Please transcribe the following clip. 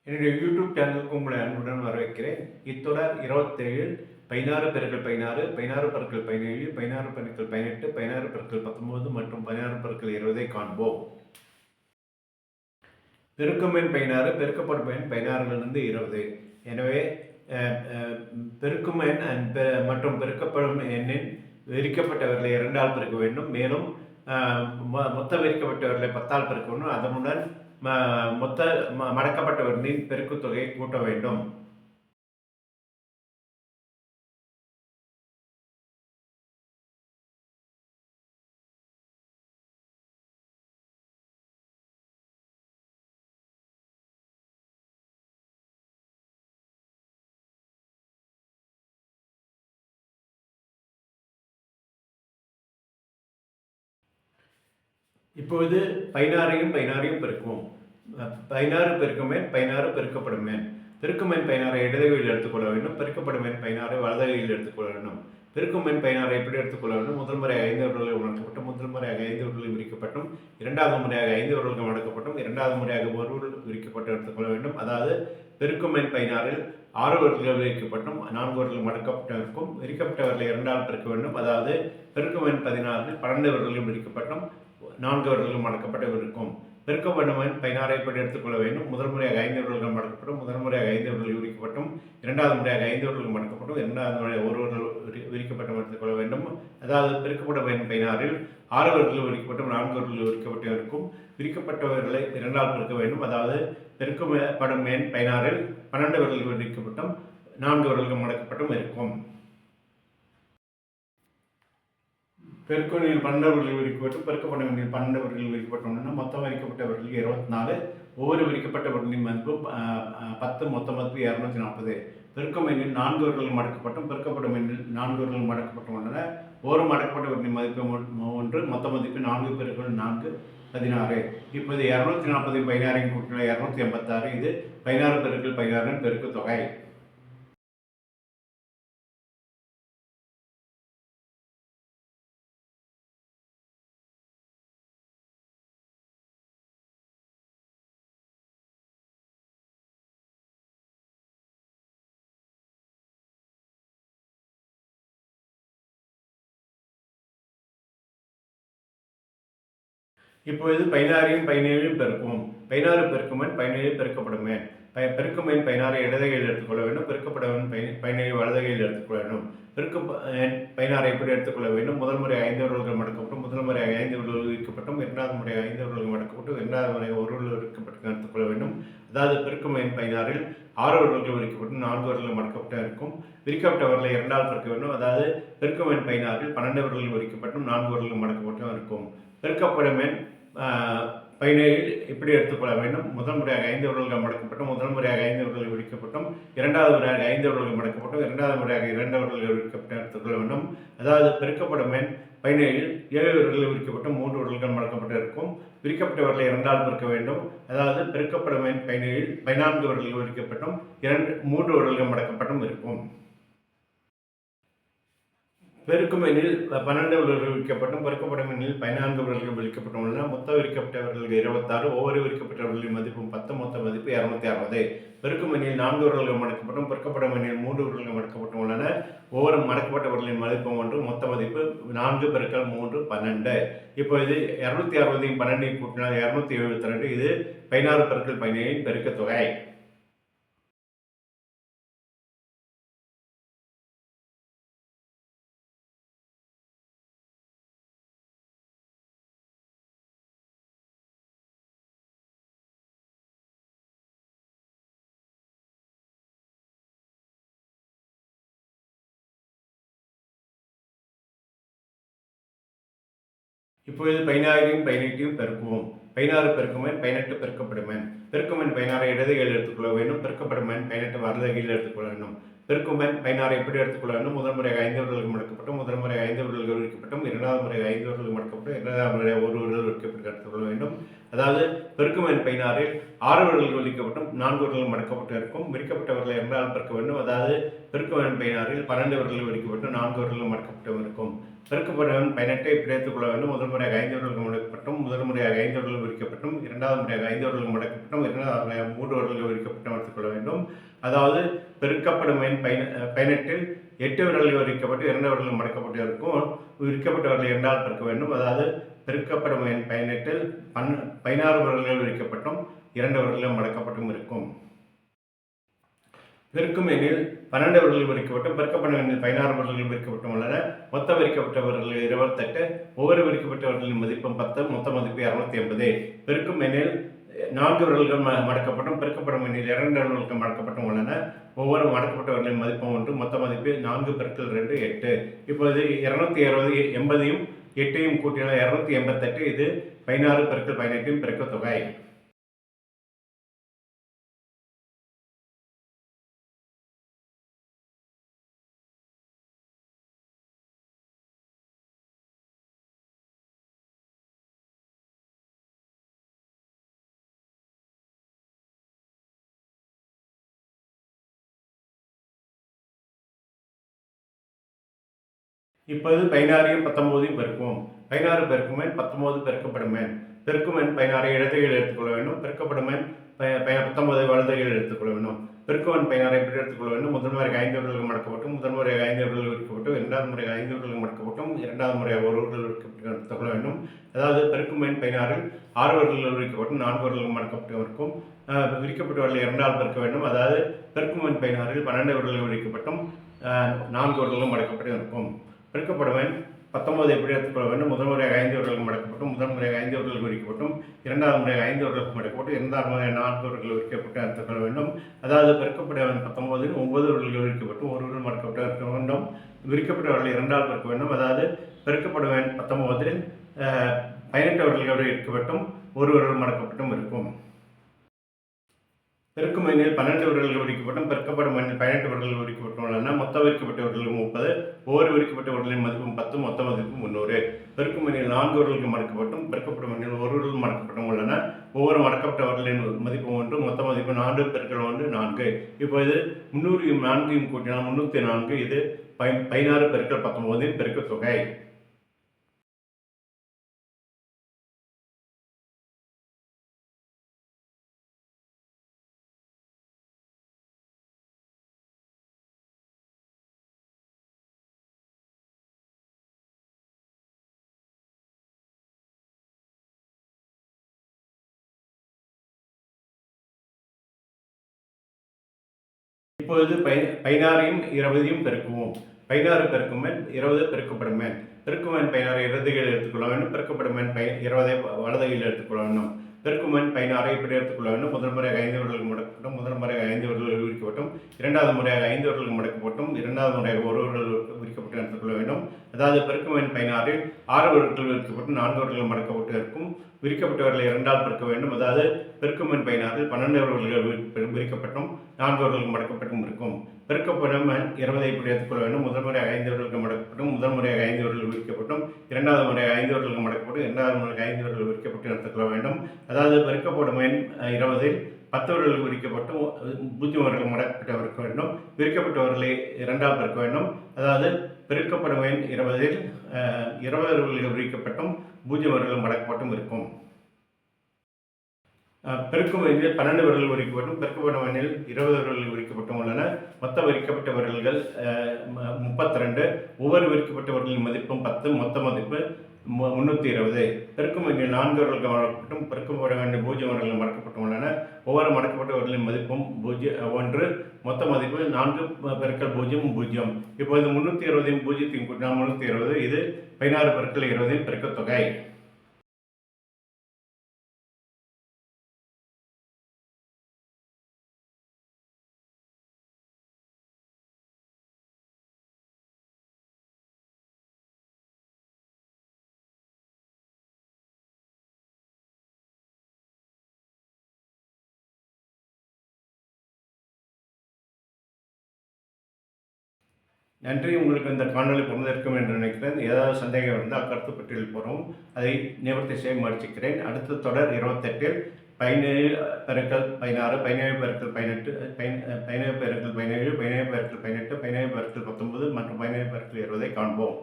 என்னுடைய யூடியூப் சேனலுக்கு உங்களை அன்புடன் வரவேற்கிறேன். இத்தொடர் 27 16 பெருக்கல் 16 16 பெருக்கல் 17 16 பெருக்கல் 18 16 பெருக்கல் 19 மற்றும் 16 பெருக்கல் 20 காண்போம். பெருக்கும் எண் 16 பெருக்கப்படும் எண் 16லிருந்து 20. எனவே பெருக்கும் எண் மற்றும் பெருக்கப்படும் எண்ணின் விரிக்கப்பட்டவர்களை 2ஆல் பெருக்க வேண்டும். மேலும் மொத்த விரிக்கப்பட்டவர்களை 10ஆல் பெருக்க வேண்டும். அதனுடன் மொத்த மடக்கப்பட்டவர்களின் பெருக்குத் தொகையை கூட்ட வேண்டும். இப்பொழுது 16ஐயும் 16ஐயும் பெருக்குவோம். 16 பெருக்கும் எண் 16 பெருக்கப்படும் எண். பெருக்கும் எண் 16ஐ இடது கையில் எடுத்துக்கொள்ள வேண்டும். பெருக்கப்படும் எண் 16ஐ வலது கையில் எடுத்துக்கொள்ள வேண்டும். பெருக்கும் எண் 16ஐ எப்படி எடுத்துக்கொள்ள வேண்டும்? முதல் முறையாக 5 விரல்கள் உணர்த்தப்பட்டும், முதல் முறையாக 5 விரல்கள் விரிக்கப்பட்டும், இரண்டாவது முறையாக 5 விரல்கள் மடக்கப்பட்டும், இரண்டாவது முறையாக ஒரு விரல் விரிக்கப்பட்டு எடுத்துக்கொள்ள வேண்டும். அதாவது பெருக்கும் எண் 16இல் 6 விரல்கள் விரிக்கப்பட்டும் 4 விரல்கள் மடக்கப்பட்டு இருக்கும். விரிக்கப்பட்டவர்களை 2ஆல் பெருக்க வேண்டும். அதாவது பெருக்கும் எண் 16இல் 12 விரல்கள் விரிக்கப்பட்டும் 4 விரல்கள் மடக்கப்பட்டு இருக்கும். பெருக்கப்படும் எண் 16ஐ எப்படி எடுத்துக்கொள்ள வேண்டும்? முதல் முறையாக 5 விரல்கள் மடக்கப்பட்டும், முதல் முறையாக 5 விரல்கள் விரிக்கப்பட்டும், இரண்டாவது முறையாக 5 விரல்கள் மடக்கப்பட்டும், இரண்டாவது முறையாக ஒரு விரல் விரிக்கப்பட்டும் எடுத்துக்கொள்ள வேண்டும். அதாவது பெருக்கப்படும் எண் 16இல் 6 விரல்கள் விரிக்கப்பட்டும் 4 விரல்கள் விரிக்கப்பட்டு இருக்கும். விரிக்கப்பட்டவர்களை 2ஆல் பெருக்க வேண்டும். அதாவது பெருக்கப்படும் எண் 16இல் 12 விரல்கள் விரிக்கப்பட்டும் 4 விரல்கள் மடக்கப்பட்டும் இருக்கும். பெருக்கெண்ணில் 12 விரல்கள் விரிக்கப்பட்டு பெருக்கப்படும் எண்ணில் 12 விரல்கள் விரிக்கப்பட்டுள்ளன. மொத்தம் விரிக்கப்பட்டவர்கள் 24. ஒவ்வொரு விரிக்கப்பட்டவர்களின் மதிப்பு 10. மொத்த மதிப்பு 240. பெருக்கும் எண்ணில் 4 விரல்கள் மடக்கப்பட்டும் பெருக்கப்படும் எண்ணில் 4 விரல்கள் மடக்கப்பட்டுள்ளன. ஒவ்வொரு மடக்கப்பட்டவர்களின் மதிப்பு 1. மொத்த மதிப்பு 4 பெருக்கல் 4 16. இப்போது 240 16 கூட்டினால் 286. இது 16 பெருக்கல் 16 பெருக்கு தொகை. இப்பொழுது 16ஐயும் 17ஐயும் பெருக்குவோம். 16 பெருக்கும் எண் 17 பெருக்கப்படும் எண். பெருக்கும் எண் 16ஐ இடது கையில் எடுத்துக்கொள்ள வேண்டும். பெருக்கப்படும் எண் 17ஐ வலது கையில் எடுத்துக்கொள்ள வேண்டும். பெருக்கும் எண் 16ஐ எப்படி எடுத்துக்கொள்ள வேண்டும்? முதல் முறை 5 விரல்கள் மடக்கப்பட்டும், முதல் முறையாக 5 விரல்கள் விரிக்கப்பட்டும், இரண்டாவது முறையாக 5 விரல்கள் மடக்கப்பட்டும், இரண்டாவது முறையாக ஒரு விரல் விரிக்கப்பட்டு எடுத்துக்கொள்ள வேண்டும். அதாவது பெருக்கும் எண் 16இல் 6 விரல்கள் விரிக்கப்பட்டு 4 விரல்கள் மடக்கப்பட்டு இருக்கும். விரிக்கப்பட்டவர்களை 2ஆல் பெருக்க வேண்டும். அதாவது பெருக்கும் எண் 16இல் 12 விரல்கள் விரிக்கப்பட்டும் 4 விரல்கள் மடக்கப்பட்டும் இருக்கும். பெருக்கப்படும் எண் 17இல் எப்படி எடுத்துக்கொள்ள வேண்டும்? முதல் முறையாக 5 விரல்கள் மடக்கப்பட்டும், முதல் முறையாக 5 விரல்கள் விரிக்கப்பட்டும், இரண்டாவது முறையாக 5 விரல்கள் மடக்கப்பட்டும், இரண்டாவது முறையாக 2 விரல்கள் விரிக்கப்பட்டு எடுத்துக்கொள்ள வேண்டும். அதாவது பெருக்கப்படும் எண் 17இல் 7 விரல்கள் விரிக்கப்பட்டும் 3 விரல்கள் மடக்கப்பட்டு இருக்கும். விரிக்கப்பட்டவர்களை 2ஆல் பெருக்க வேண்டும். அதாவது பெருக்கப்படும் எண் 17இல் 14 விரல்கள் விரிக்கப்பட்டும் 3 விரல்கள் மடக்கப்பட்டும் இருக்கும். பெருக்கும் எண்ணில் 12 விரல்கள் விரிக்கப்பட்டும் பெருக்கப்படும் எண்ணில் 14 விரல்கள் விரிக்கப்பட்டுள்ளன. மொத்த விரிக்கப்பட்டவர்களுக்கு 26. ஒவ்வொரு விரிக்கப்பட்டவர்களின் மதிப்பு 10. மொத்த மதிப்பு 260. பெருக்கும் எண்ணில் 4 விரல்கள் மடக்கப்பட்டும் பெருக்கப்படும் எண்ணில் 3 விரல்கள் மடக்கப்பட்டுள்ளன. ஒவ்வொரு மடக்கப்பட்டவர்களின் மதிப்பு 1. மொத்த மதிப்பு 4 பெருக்கல் 3 12. இப்போது 260ஐயும் 12ஐயும் கூட்டினால் 272. இது 16 பெருக்கல் 17 பெருக்க தொகை. இப்பொழுது 16ஐயும் 18ஐயும் பெருக்குவோம். 16 பெருக்கும் எண் 18 பெருக்கப்படும் எண். பெருக்கும் எண் 16ஐ இடது கையில் எடுத்துக்கொள்ள வேண்டும். பெருக்கப்படும் எண் 18 வலது கையில் எடுத்துக்கொள்ள வேண்டும். பெருக்கும் எண் 16ஐ எப்படி எடுத்துக்கொள்ள வேண்டும்? முதல் முறையாக 5 விரல்கள் மடக்கப்பட்டும், முதல் முறையாக 5 விரல்கள் விரிக்கப்பட்டும், இரண்டாவது முறையாக 5 விரல்கள் மடக்கப்பட்டும், இரண்டாவது முறையாக ஒரு விரல் விரிக்கப்பட்டு எடுத்துக்கொள்ள வேண்டும். அதாவது பெருக்கும் எண் 16இல் 6 விரல்கள் விரிக்கப்பட்டும் 4 விரல்கள் மடக்கப்பட்டு இருக்கும். விரிக்கப்பட்டவர்களை 2ஆல் பெருக்க வேண்டும். அதாவது பெருக்கும் எண் 16இல் 12 விரல்கள் விரிக்கப்பட்டு 4 விரல்கள் மடக்கப்பட்டு இருக்கும். பெருக்கப்படும் எண் 18ஐ எப்படி எடுத்துக்கொள்ள வேண்டும்? முதல் முறையாக 5 விரல்கள் மடக்கப்பட்டும், முதல் முறையாக 5 விரல்கள் விரிக்கப்பட்டும் இரண்டாவது முறையாக 5 வருடங்கள் மடக்கப்பட்டும் இரண்டாவது முறையாக 3 வருடங்கள் விரிக்கப்பட்டும் எடுத்துக்கொள்ள வேண்டும். அதாவது பெருக்கப்படும் எண் 18இல் 8 விரல்கள் விரிக்கப்பட்டு 2 விரல்கள் மடக்கப்பட்டு இருக்கும். விரிக்கப்பட்டவர்களை 2 ஆல் பெருக்க வேண்டும். அதாவது பெருக்கப்படும் எண் 18இல் 16 விரல்கள் விரிக்கப்பட்டும் 2 விரல்கள் மடக்கப்பட்டும் இருக்கும். பெருக்கும் எண்ணில் 12 விரல்கள் விரிக்கப்பட்டும் பெருக்கப்படும் எண்ணில் 16 விரல்கள் விரிக்கப்பட்டும் உள்ளன. மொத்த விரிக்கப்பட்டவர்கள் 28. ஒவ்வொரு விரிக்கப்பட்டவர்களின் மதிப்பும் 10. மொத்த மதிப்பு 280. பெருக்கும் எண்ணில் 4 விரல்கள் மடக்கப்பட்டும் பெருக்கப்படும் எண்ணில் 2 விரல்கள் மடக்கப்பட்டும் உள்ளன. ஒவ்வொரு மடக்கப்பட்டவர்களின் மதிப்பும் 1. மொத்த மதிப்பு 4 பெருக்கல் 2 8. இப்பொழுது 260 80யும் 8ஐயும் கூட்டினால் 288. இது 16 பெருக்கல் 18இன் பெருக்க தொகை. இப்போது 16ஐயும் 19ஐயும் பெருக்குவோம். 16 பெருக்கும் எண் 19 பெருக்கப்படும் எண். பெருக்கும் எண் 16ஐ இடதுகையில் எடுத்துக்கொள்ள வேண்டும். பெருக்கப்படும் எண் 19ஐ வலதுகையில் எடுத்துக்கொள்ள வேண்டும். பெருக்கும் எண் 16ஐ எப்படி எடுத்துக்கொள்ள வேண்டும்? முதல் முறையாக 5 விரல்கள் மடக்கப்பட்டும் முதல் முறையாக 5 விரல்கள் விரிக்கப்பட்டும் இரண்டாவது முறையாக 5 விரல்கள் மடக்கப்பட்டும் இரண்டாவது முறையாக 1 விரல் விரிக்கப்பட்டு எடுத்துக்கொள்ள வேண்டும். அதாவது பெருக்கும் எண் 16இல் 6 விரல்கள் விரிக்கப்பட்டும் 4 விரல்கள் மடக்கப்பட்டு இருக்கும். விரிக்கப்பட்டவர்களை 2 ஆல் பெருக்க வேண்டும். அதாவது பெருக்கும் எண் 16இல் 12 விரல்கள் விரிக்கப்பட்டும் 4 விரல்களும் மடக்கப்பட்டு இருக்கும். பெருக்கப்படும் எண் 19 எப்படி எடுத்துக்கொள்ள வேண்டும்? முதல் முறையாக 5 விரல்கள் மடக்கப்பட்டும் முதல் முறையாக 5 விரல்கள் விரிக்கப்பட்டும் இரண்டாவது முறையாக 5 விரல்கள் மடக்கப்பட்டு இரண்டாவது முறையாக 4 விரல்கள் விரிக்கப்பட்டு எடுத்துக்கொள்ள வேண்டும். அதாவது பெருக்கப்பட்ட எண் 19இல் 9 விரல்கள் விரிக்கப்பட்டு 1 விரல் மடக்கப்பட்டு இருக்க வேண்டும். விரிக்கப்பட்டவர்களை 2 ஆல் பெருக்க வேண்டும். அதாவது பெருக்கப்படும் எண் 19இல் 18 விரல்கள் விரிக்கப்பட்டும் 1 விரல் மடக்கப்பட்டும் இருக்கும். பெருக்கும் எண்ணில் 12 விரல்கள் விரிக்கப்பட்டும் பெருக்கப்படும் எண்ணில் 18 விரல்கள் விரிக்கப்பட்டும் உள்ளன. மொத்த விரிக்கப்பட்டவர்கள் 30. ஒவ்வொரு விரிக்கப்பட்டவர்களின் மதிப்பும் 10. மொத்த மதிப்பு 300. பெருக்கும் எண்ணில் 4 விரல்கள் மடக்கப்பட்டும் பெருக்கப்படும் எண்ணில் 1 விரல் மடக்கப்பட்டும் உள்ளன. ஒவ்வொரு மடக்கப்பட்டவர்களின் மதிப்பு 1. மொத்த மதிப்பு 4 பெருக்கல் 1 4. இப்போது 300ஐயும் 4ஐயும் கூட்டினால் 304. இது 16 பெருக்கல் 19 பெருக்க தொகை. இப்பொழுது 16ஐயும் 20ஐயும் பெருக்குவோம். 16 பெருக்கும் எண் 20 பெருக்கப்படும் எண். பெருக்கும் எண் 16ஐ இடதுகையில் எடுத்துக்கொள்ள வேண்டும். பெருக்கப்படும் எண் 20ஐ வலதுகையில் எடுத்துக்கொள்ள வேண்டும். பெருக்கும் எண் 16ஐ இப்படி எடுத்துக்கொள்ள வேண்டும். முதல் முறையாக 5 விரல்கள் மடக்கப்பட்டும் முதல் முறையாக 5 விரல்கள் விரிக்கப்பட்டும் இரண்டாவது முறையாக 5 விரல்கள் மடக்கப்பட்டும் இரண்டாவது முறையாக 1 விரல் விரிக்கப்பட்டு எடுத்துக்கொள்ள வேண்டும். அதாவது பெருக்கும் எண் 16இல் 6 விரல்கள் விரிக்கப்பட்டு 4 விரல்கள் மடக்கப்பட்டு இருக்கும். விரிக்கப்பட்டவர்களை 2 ஆல் பெருக்க வேண்டும். அதாவது பெருக்கும் எண் 16இல் 12 விரல்கள் விரிக்கப்பட்டும் 4 விரல்கள் மடக்கப்பட்டும் இருக்கும். பெருக்கப்படும் எண் 20ஐ இப்படி எடுத்துக்கொள்ள வேண்டும். முதல் முறையாக 5 விரல்கள் மடக்கப்பட்டும் முதல் முறையாக 5 விரல்கள் விரிக்கப்பட்டும் இரண்டாவது முறையாக 5 விரல்கள் மடக்கப்பட்டு இரண்டாவது முறையாக 5 விரல்கள் விரிக்கப்பட்டு எடுத்துக்கொள்ள வேண்டும். அதாவது பெருக்கப்படும் எண் 20இல் 10 விரல்கள் விரிக்கப்பட்டு 0 விரல்கள் மடக்கப்பட்டு இருக்க வேண்டும். விரிக்கப்பட்டவர்களை 2 ஆல் பெருக்க வேண்டும். அதாவது பெருக்கப்படும் எண் 20இல் 20 விரல்கள் விரிக்கப்பட்டும் 0 விரல்கள் மடக்கப்பட்டும் இருக்கும். பெருக்கும் எண்ணில் 12 விரல்கள் விரிக்கப்பட்டும் பெருக்கப்படும் எண்ணில் 20 விரல்கள் விரிக்கப்பட்டும் உள்ளன. மொத்த விரிக்கப்பட்ட விரல்கள் 32. ஒவ்வொரு விரிக்கப்பட்டவர்களின் மதிப்பும் 10. மொத்த மதிப்பு 320. பெருக்கும் எண்ணில் 4 விரல்கள் மடக்கப்பட்டும் பெருக்கப்படும் எண்ணில் 0 விரல்கள் மடக்கப்பட்டும் உள்ளன. ஒவ்வொரு மடக்கப்பட்டவர்களின் மதிப்பும் 1. மொத்த மதிப்பு 4 பெருக்கல் 0 0. இப்போது 320ஐயும் 0ஐயும் கூட்டினால் 320. இது 16 பெருக்கல் 20 பெருக்க தொகை. நன்றி. உங்களுக்கு இந்த காணொலி பொருந்திருக்கும் என்று நினைக்கிறேன். ஏதாவது சந்தேகம் இருந்தால் கருத்து பட்டியலில் போகிறோம், அதை நிவர்த்தி செய்ய முயற்சிக்கிறேன். அடுத்த தொடர் 28இல் 17 பெருக்கல் 16 17 பெருக்கல் 18 17 பெருக்கல் 17 17 பெருக்கல் 18 17 பெருக்கல் 19 மற்றும் 17 பெருக்கல் 20ஐ காண்போம்.